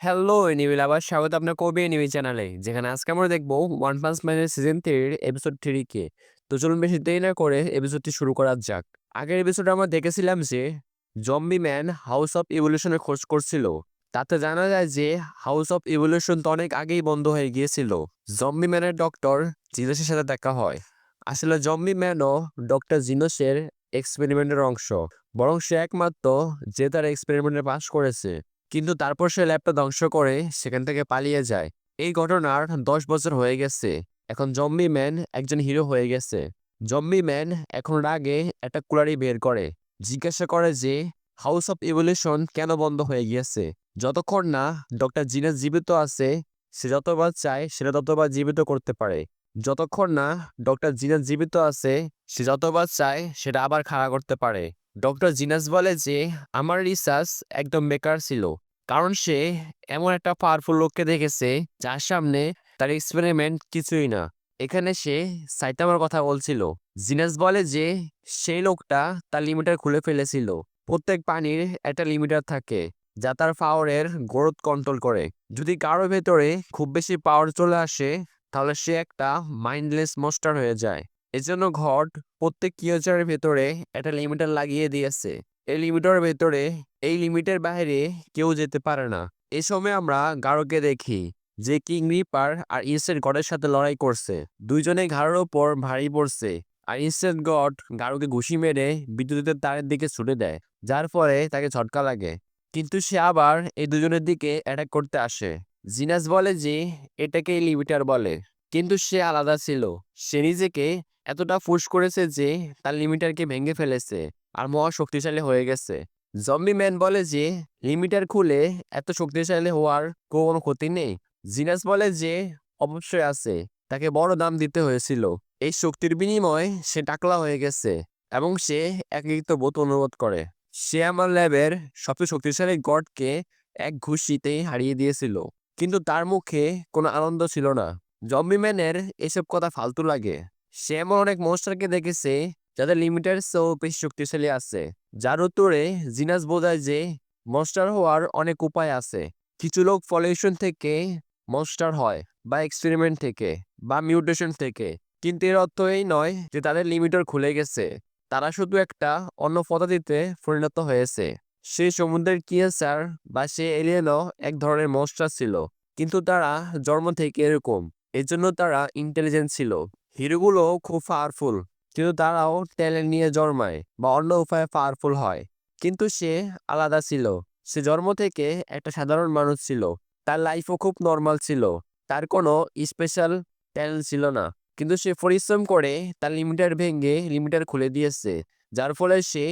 Hello animal আবার স্বাগত আপনার কবি এনিমি চ্যানেলে যেখানে আজকে আমরা দেখবো ওয়ান পাঞ্চ ম্যানের সিজন 3 এপিসোড 3 কে। তো চলুন বেশি দেরি না করে এপিসোডটি শুরু করা যাক। আগের এপিসোডে আমরা দেখেছিলাম যে জম্বি ম্যান হাউস অফ ইভলিউশনের খোঁজ করছিল। তাতে জানা যায় যে হাউস অফ ইভলিউশন তো অনেক আগেই বন্ধ হয়ে গিয়েছিল। জম্বি ম্যানের ডক্টর জিনোসের সাথে দেখা হয়। আসলে জম্বি ম্যানও ডক্টর জিনোসের এক্সপেরিমেন্টের অংশ, বরং সে একমাত্র যে তার এক্সপেরিমেন্টে পাস করেছে। কিন্তু তারপর সে ল্যাবটা ধ্বংস করে সেখান থেকে পালিয়ে যায়। এই ঘটনার 10 বছর হয়ে গেছে। এখন জম্বি ম্যান একজন হিরো হয়ে গেছে। জম্বি ম্যান এখন রাগে একটা কুলারি বের করে, জিজ্ঞাসা করে যে হাউস অফ ইভলিউশন কেন বন্ধ হয়ে গিয়েছে। যতক্ষণ না ডক্টর জিনাস জীবিত আছে, সে যতবার চায় সেটা ততবার জীবিত করতে পারে। যতক্ষণ না ডক্টর জিনাস জীবিত আছে, সে যতবার চায় সেটা আবার খাড়া করতে পারে। ডক্টর জিনাস বলে যে আমার রিসার্চ একদম বেকার ছিল, কারণ সে এমন একটা পাওয়ারফুল লোককে দেখেছে যার সামনে তার এক্সপেরিমেন্ট কিছুই না। এখানে সে সাইতামার কথা বলছিল। জিনাস বলে যে সেই লোকটা তার লিমিটার খুলে ফেলেছিল। প্রত্যেক পানির একটা লিমিটার থাকে যা তার পাওয়ারের গ্রোথ কন্ট্রোল করে। যদি কারো ভেতরে খুব বেশি পাওয়ার চলে আসে, তাহলে সে একটা মাইন্ডলেস মনস্টার হয়ে যায়। এজন্য ঘট প্রত্যেক ক্রিয়েচারের ভেতরে একটা লিমিটার লাগিয়ে দিয়েছে। এই লিমিটারের ভেতরে, এই লিমিটের বাইরে কেউ যেতে পারে না। এই সময় আমরা গারোকে দেখি যে কিং রিপার আর ইনস্ট্যান্ট গডের সাথে লড়াই করছে। দুইজনে ঘাড়ের ওপর ভারী পড়ছে, আর ইনস্ট্যান্ট গড গারোকে ঘুষি মেরে বিদ্যুতের তারের দিকে ছুটে দেয়, যার ফলে তাকে ঝটকা লাগে। কিন্তু সে আবার এই দুজনের দিকে অ্যাটাক করতে আসে। জিনাস বলে যে এটাকে লিমিটার বলে, কিন্তু সে আলাদা ছিল। সে নিজেকে এতটা পুশ করেছে যে তার লিমিটারকে ভেঙে ফেলেছে আর মহা শক্তিশালী হয়ে গেছে। জম্বি ম্যান বলে যে লিমিটার খুলে এত শক্তিশালী হওয়ার কোনো ক্ষতি নেই। জিনাস বলে যে অবশ্যই আছে, তাকে বড় দাম দিতে হয়েছিল। এই শক্তির বিনিময়ে সে টাকলা হয়ে গেছে এবং সে একাকিত্ব বোধ অনুভব করে। সে আমার ল্যাবের সবচেয়ে শক্তিশালী গডকে এক ঘুষিতেই হারিয়ে দিয়েছিল, কিন্তু তার মুখে কোনো আনন্দ ছিল না। জম্বি ম্যানের এসব কথা ফালতু লাগে। সে এমন অনেক মনস্টারকে দেখেছে যাদের লিমিটের চেয়েও বেশি শক্তিশালী আছে, যার উত্তরে জিনাস বোঝায় যে মনস্টার হওয়ার অনেক উপায় আছে। কিছু লোক ফলিউশন থেকে মনস্টার হয়, বা এক্সপেরিমেন্ট থেকে, বা মিউটেশন থেকে। কিন্তু এর অর্থ এই নয় যে তাদের লিমিটার খুলে গেছে। তারা শুধু একটা অন্য পদ্ধতিতে পরিণত হয়েছে। সে সমুদ্রের কিয়েসার বা সে এলিয়েনও এক ধরনের মনস্টার ছিল, কিন্তু তারা জন্ম থেকে এরকম। এজন্য তারা ইন্টেলিজেন্ট ছিল। হিরোগুলো খুব পাওয়ারফুল, কিন্তু তারাও ট্যালেন্ট নিয়ে জন্মায় বা অন্য উপায়ে পাওয়ারফুল হয়। কিন্তু সে আলাদা ছিল। সে জন্ম থেকে একটা সাধারণ মানুষ ছিল। তার লাইফও খুব নর্মাল ছিল। তার কোনো স্পেশাল ট্যালেন্ট ছিল না। কিন্তু সে পরিশ্রম করে তার লিমিটার ভেঙে লিমিটার খুলে দিয়েছে, যার ফলে সে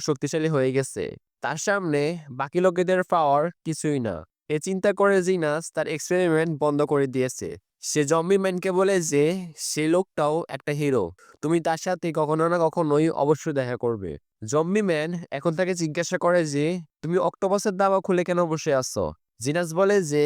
শক্তিশালী হয়ে গেছে। তার সামনে বাকি লোকেদের পাওয়ার কিছুই না। এ চিন্তা করে জিনাস তার এক্সপেরিমেন্ট বন্ধ করে দিয়েছে। সে জম্বি ম্যানকে বলে যে সে লোকটাও একটা হিরো, তুমি তার সাথে কখনো না কখনোই অবশ্যই দেখা করবে। জম্বি ম্যান এখন তাকে জিজ্ঞাসা করে যে তুমি অক্টোপাসের দাবা খুলে কেন বসে আছো। জিনাস বলে যে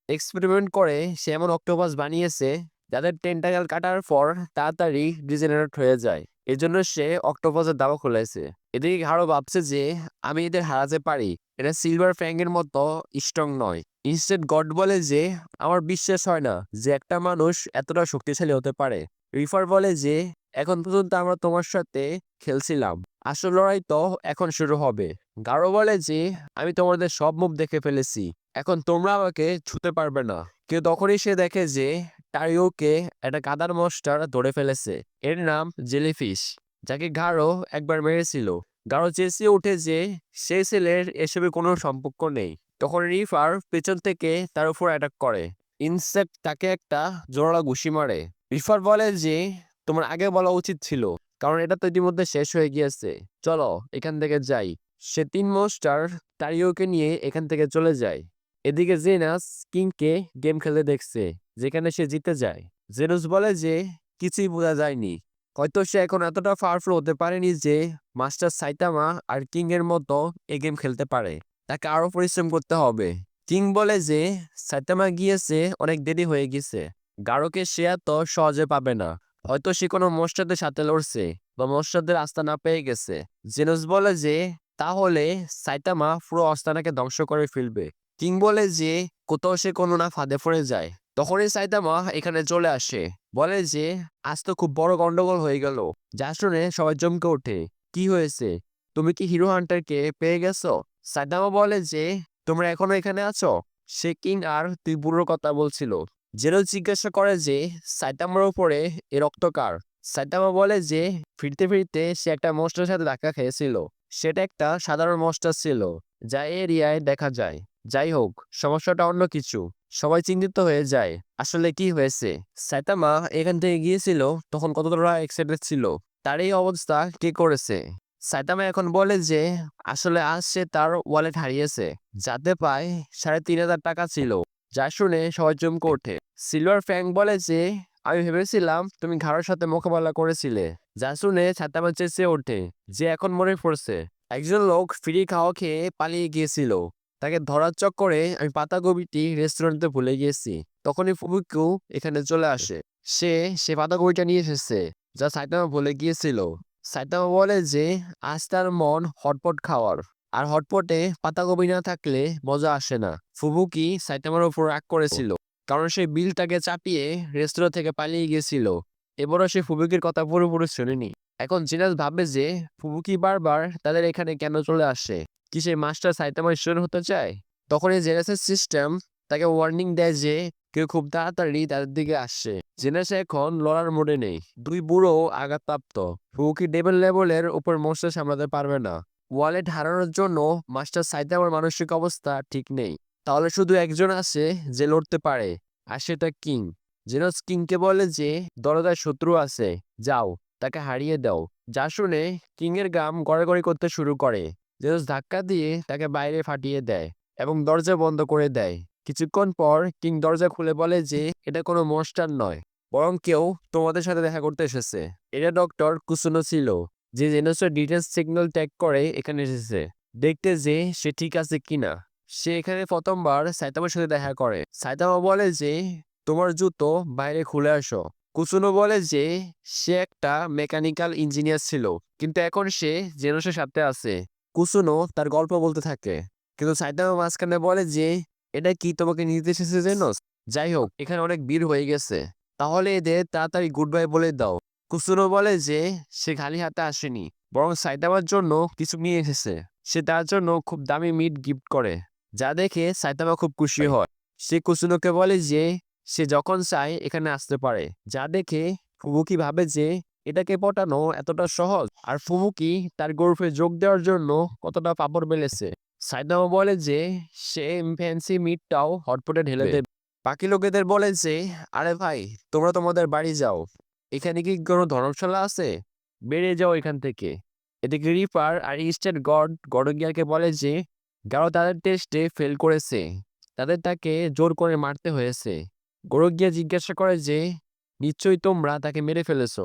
এক্সপেরিমেন্ট করে সে এমন অক্টোপাস বানিয়েছে যাদের টেন্টাকেল কাটার পর তাড়াতাড়ি ডিজেনারেট হয়ে যায়। এজন্য সে অক্টোপাসের দাবা খুলেছে। এদিকে ঘাড়ো ভাবছে যে আমি এদের হারাতে পারি, এটা সিলভার ফ্যাংয়ের মতো স্ট্রং নয়। ইনস্টেড গড বলে যে আমার বিশ্বাস হয় না যে একটা মানুষ এতটা শক্তিশালী হতে পারে। রিফার বলে যে এখন পর্যন্ত আমরা তোমার সাথে খেলছিলাম, আসল লড়াই তো এখন শুরু হবে। গারো বলে যে আমি তোমাদের সব মুভ দেখে ফেলেছি, এখন তোমরা আমাকে ছুতে পারবে না। কিন্তু তখনই সে দেখে যে টারিওকে একটা কাদার মনস্টার ধরে ফেলেছে। এর নাম জেলিফিশ, যাকে গারো একবার মেরেছিল। গারো চেঁচিয়ে ওঠে যে সেই ছেলের এসবে কোনো সম্পর্ক নেই। তখন রিফার পেছন থেকে তার উপর অ্যাটাক করে। ইনসেক্ট তাকে একটা জোরালো ঘুষি মারে। রিফার বলে যে তোমার আগে বলা উচিত ছিল, কারণ এটা তো ইতিমধ্যে শেষ হয়ে গিয়েছে। চলো এখান থেকে যাই। সে তিন মনস্টার টারিওকে নিয়ে এখান থেকে চলে যায়। এদিকে জেনাস কিংকে গেম খেলতে দেখছে, যেখানে সে জিতে যায়। জেনুস বলে যে কিছুই বোঝা যায়নি। হয়তো সে এখন এতটা পাওয়ারফুল হতে পারেনি যে মাস্টার সাইতামা আর কিং এর মতো এই গেম খেলতে পারে। তাকে আরো পরিশ্রম করতে হবে। কিং বলে যে সাইতামা গিয়েছে অনেক দেরি হয়ে গেছে। গারোকে সে এত সহজে পাবে না। হয়তো সে কোনো মনস্টারদের সাথে লড়ছে বা মনস্টারদের আস্তানা পেয়ে গেছে। জেনুস বলে যে তাহলে সাইতামা পুরো আস্তানাকে ধ্বংস করে ফেলবে। কিং বলে যে কোথাও সে কোনো না ফাঁদে পড়ে যায়। তখনই সাইতামা এখানে চলে আসে, বলে যে আজ তো খুব বড় গন্ডগোল হয়ে গেল। যা শুনে সবাই চমকে ওঠে। কি হয়েছে? তুমি কি হিরো হান্টারকে পেয়ে গেছো? সাইতামা বলে যে তোমরা এখনো এখানে আছো? সে কিং আর তুই বুড়োর কথা বলছিল। জেরো জিজ্ঞাসা করে যে সাইতামার উপরে এ রক্ত কার? সাইতামা বলে যে ফিরতে ফিরতে সে একটা মনস্টারের সাথে ধাক্কা খেয়েছিল। সেটা একটা সাধারণ মনস্টার ছিল যা এই এরিয়ায় দেখা যায়। যাই হোক, সমস্যাটা অন্য কিছু। সবাই চিন্তিত হয়ে যায়। আসলে কি হয়েছে? সাইতামা এখান থেকে গিয়েছিল তখন কতটা এক্সাইটেড ছিল। তার এই অবস্থা কে করেছে? সাইতামা এখন বলে যে আসলে আজ সে তার ওয়ালেট হারিয়েছে, যাতে পায় ৩,৫০০ টাকা ছিল। যা শুনে সবাই চমকে ওঠে। সিলভার ফ্যাং বলে যে আমি ভেবেছিলাম তুমি ঘাড়ের সাথে মোকাবেলা করেছিলে। যা শুনে সাইতামা চেঁচিয়ে ওঠে যে এখন মনে পড়ছে একজন লোক ফ্রি খাওয়া খেয়ে পালিয়ে গিয়েছিল। তাকে ধরার চক্করে আমি পাতাকপিটি রেস্টুরেন্টে ভুলে গিয়েছি। তখনই ফুবুকিও এখানে চলে আসে। সে পাতাকপিটা নিয়ে এসেছে যা সাইতামা ভুলে গিয়েছিল। সাইতামা বলে যে আজ তার মন হটপট খাওয়ার, আর হটপটে পাতাকপি না থাকলে মজা আসে না। ফুবুকি সাইতামার উপর রাগ করেছিল কারণ সে বিলটাকে চাপিয়ে রেস্তোরাঁ থেকে পালিয়ে গিয়েছিল। এবারও সে ফুবুকির কথা পুরোপুরি শোনেনি। এখন জিনাস ভাবে যে ফুবুকি বারবার তাদের এখানে কেন চলে আসে। কি সেই মাস্টার সাইতামার স্টুডেন্ট হতে চায়? তখনই জেনাসের সিস্টেম তাকে ওয়ার্নিং দেয় যে কেউ খুব তাড়াতাড়ি তাদের দিকে আসছে। জেনাস এখন লড়ার মোডে নেই। দুই বুড়ো আঘাতপ্রাপ্ত। ফুবুকি ডেভেল লেভেলের উপর মনস্টার সামলাতে পারবে না। ওয়ালেট হারানোর জন্য মাস্টার সাইতামার মানসিক অবস্থা ঠিক নেই। তাহলে শুধু একজন আছে যে লড়তে পারে, আর সেটা কিং। জেনস কিংকে বলে যে দরজায় শত্রু আছে, যাও তাকে হারিয়ে দাও। যা শুনে কিং এর গাম গড়াগড়ি করতে শুরু করে। জেনস ধাক্কা দিয়ে তাকে বাইরে ফাটিয়ে দেয় এবং দরজা বন্ধ করে দেয়। কিছুক্ষণ পর কিং দরজা খুলে বলে যে এটা কোনো মনস্টার নয়, বরং কেউ তোমাদের সাথে দেখা করতে এসেছে। এটা ডক্টর কুসুনো ছিল, যে জেনসের ডিটেলস সিগন্যাল ট্যাগ করে এখানে এসেছে দেখতে যে সে ঠিক আছে কিনা। সে এখানে প্রথমবার সাইতামার সাথে দেখা করে। সাইতামা বলে যে তোমার জুতো বাইরে খুলে আসো। কুসুনো বলে যে সে একটা মেকানিক্যাল ইঞ্জিনিয়ার ছিল, কিন্তু এখন সে জেনসের সাথে আছে। কুসুনো তার গল্প বলতে থাকে, কিন্তু সাইতামা মাঝখানে বলে যে এটা কি তোমাকে নিতে এসেছে জেনস? যাই হোক, এখানে অনেক ভিড় হয়ে গেছে, তাহলে এদের তাড়াতাড়ি গুড বাই বলে দাও। কুসুনো বলে যে সে খালি হাতে আসেনি, বরং সাইতামার জন্য কিছু নিয়ে এসেছে। সে তার জন্য খুব দামি মিট গিফট করে, যা দেখে সাইতামা খুব খুশি হয়। সে কুসুনোকে বলে যে সে যখন চায় এখানে আসতে পারে, যা দেখে ফুবুকি ভাবে যে এটাকে পটানো এতটা সহজ, আর ফুবুকি তার গল্পে যোগ দেওয়ার জন্য কতটা পাপড় বেলেছে। সাইতামা বলে যে সে ফ্যান্সি মিটটাও হটপটে ঢেলে দেবে। বাকি লোকেদের বলে যে আরে ভাই, তোমরা তোমাদের বাড়ি যাও। এখানে কি কোনো ধর্মশালা আছে? বেরিয়ে যাও এখান থেকে। এদিকে রিপার আর ইস্টের গডগিয়ারকে বলে যে গারো তাদের টেস্টে ফেল করেছে, তাকে জোর করে মারতে হয়েছে। গডগিয়া জিজ্ঞাসা করে যে নিশ্চয়ই তোমরা তাকে মেরে ফেলেছো।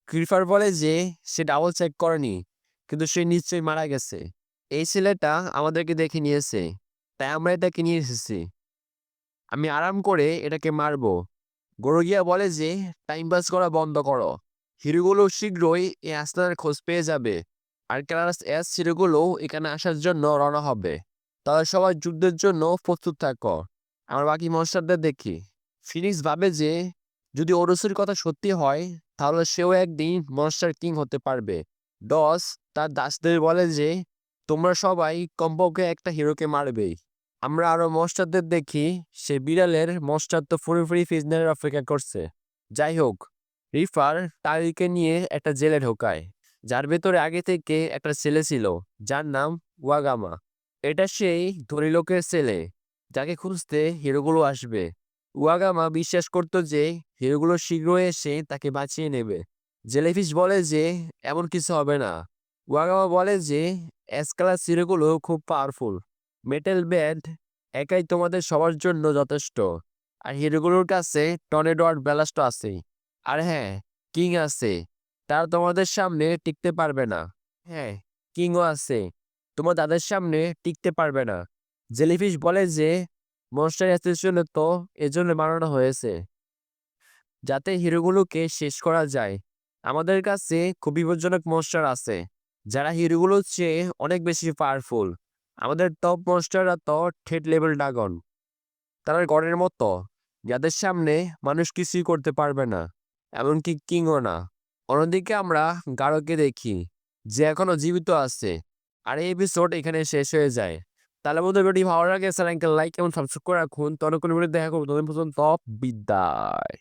ক্রিফার বলে যে সে ডাবল চেক করেনি, কিন্তু সে নিশ্চয়ই মারা গেছে। এই ছেলেটা আমাদেরকে দেখে নিয়েছে, তাই আমরা এটাকে নিয়ে এসেছি। আমি আরাম করে এটাকে মারবো। গরগিয়া বলে যে টাইম পাস করা বন্ধ করো। হিরোগুলো শীঘ্রই এই আস্তানার খোঁজ পেয়ে যাবে, আর ক্লাস এস হিরোগুলো এখানে আসার জন্য রওনা হবে। তাহলে সবাই যুদ্ধের জন্য প্রস্তুত থাকো। আমরা বাকি মনস্টারদের দেখি। ফিনিক্স ভাবে যে যদি ওরসের কথা সত্যি হয়, তাহলে সেও একদিন মনস্টার কিং হতে পারবে। ডস তার দাসদের বলে যে তোমরা সবাই কমপক্ষে একটা হিরোকে মারবেই। আমরা আরো মনস্টারদের দেখি। সে বিড়ালের মনস্টার তো পুরোপুরি ফিজনের অপেক্ষা করছে। যাই হোক, রিফার তারিকে নিয়ে একটা জেলে ঢোকায়, যার ভেতরে আগে থেকে একটা ছেলে ছিল যার নাম ওয়াগামা। এটা সেই ধনী লোকের ছেলে যাকে খুঁজতে হিরোগুলো আসবে। ওয়াগামা বিশ্বাস করতো যে হিরোগুলো শীঘ্রই এসে তাকে বাঁচিয়ে নেবে। জেলিফিশ বলে যে এমন কিছু হবে না। ওয়াগামা বলে যে এসকালাস হিরোগুলো খুব পাওয়ারফুল। মেটাল ব্যান্ড একাই তোমাদের সবার জন্য যথেষ্ট। আর হিরোগুলোর কাছে টর্নেডো আর ব্যালাস্ট আছে। আর হ্যাঁ, কিং আছে। তারা তোমাদের সামনে টিকতে পারবে না। হ্যাঁ, কিংও আছে। তোমার তাদের সামনে টিকতে পারবে না। জেলিফিশ বলে যে মনস্টার অ্যাসোসিয়েশন তো এজন্য বানানো হয়েছে, যাতে হিরোগুলোকে শেষ করা যায়। আমাদের কাছে খুব বিপজ্জনক মনস্টার আছে যারা হিরোগুলোর চেয়ে অনেক বেশি পাওয়ারফুল। আমাদের টপ মনস্টাররা তো ঠেট লেভেল ড্রাগন, তারা গড়ের মতো, যাদের সামনে মানুষ কিছুই করতে পারবে না, এমনকি কিংও না। অন্যদিকে আমরা গারোকে দেখি, যে এখনো জীবিত আছে। আর এই এপিসোড এখানে শেষ হয়ে যায়। তাহলে বন্ধু, ভিডিওটি ভালো লাগে স্যার লাইক এবং সাবস্ক্রাইব করে রাখুন। তো অনেক কোনো ভিডিও দেখা করবো, ততদিন পর্যন্ত বিদায়।